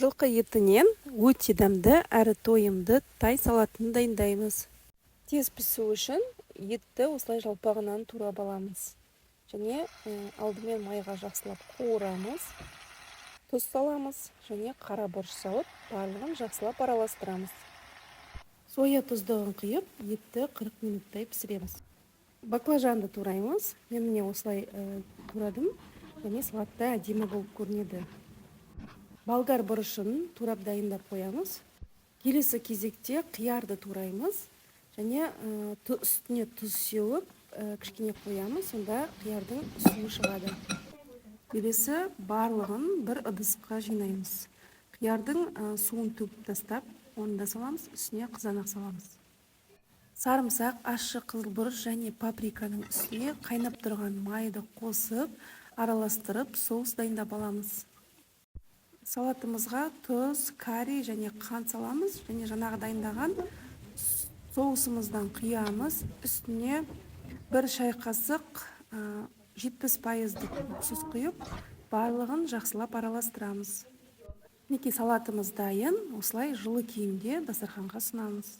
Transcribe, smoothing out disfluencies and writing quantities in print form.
Жылқы етінен өте дәмді әрі тойымды тай салатын дайындаймыз. Тез пісу үшін етті осылай жалпағынан турап аламыз. Және алдымен майға жақсылап қуырамыз. Тұз саламыз және қара бұрыш салып, барлығын жақсылап араластырамыз. Соя тұздығын құйып, етті 40 минуттай пісіреміз. Баклажанды тураймыз. Мен міне осылай турадым. Және салатта әдемі болып көрінеді. Болгар бұрышын турап дайындап қоямыз. Келесі кезекте қиярды тураймыз. Және үстіне тұз сеуіп, кішкене қоямыз. Сонда қиярдың суы шығады. Келесі барлығын бір ыдысқа жинаймыз. Қиярдың суын төгіп тастап, оны да саламыз, үстіне қызанақ саламыз. Сарымсақ, ащы қызылбұрыш және паприканың үстіне қайнап тұрған майды қосып, араластырып, соус дайындап аламыз. Салатымызға тұз, карри және қант саламыз, және жаңағы дайындаған соусымыздан құямыз. Үстіне бір шай қасық 70% тұз құйып, барлығын жақсылап араластырамыз. Мінекей салатымыз дайын, осылай жылы күйінде дастарханға ұсынамыз.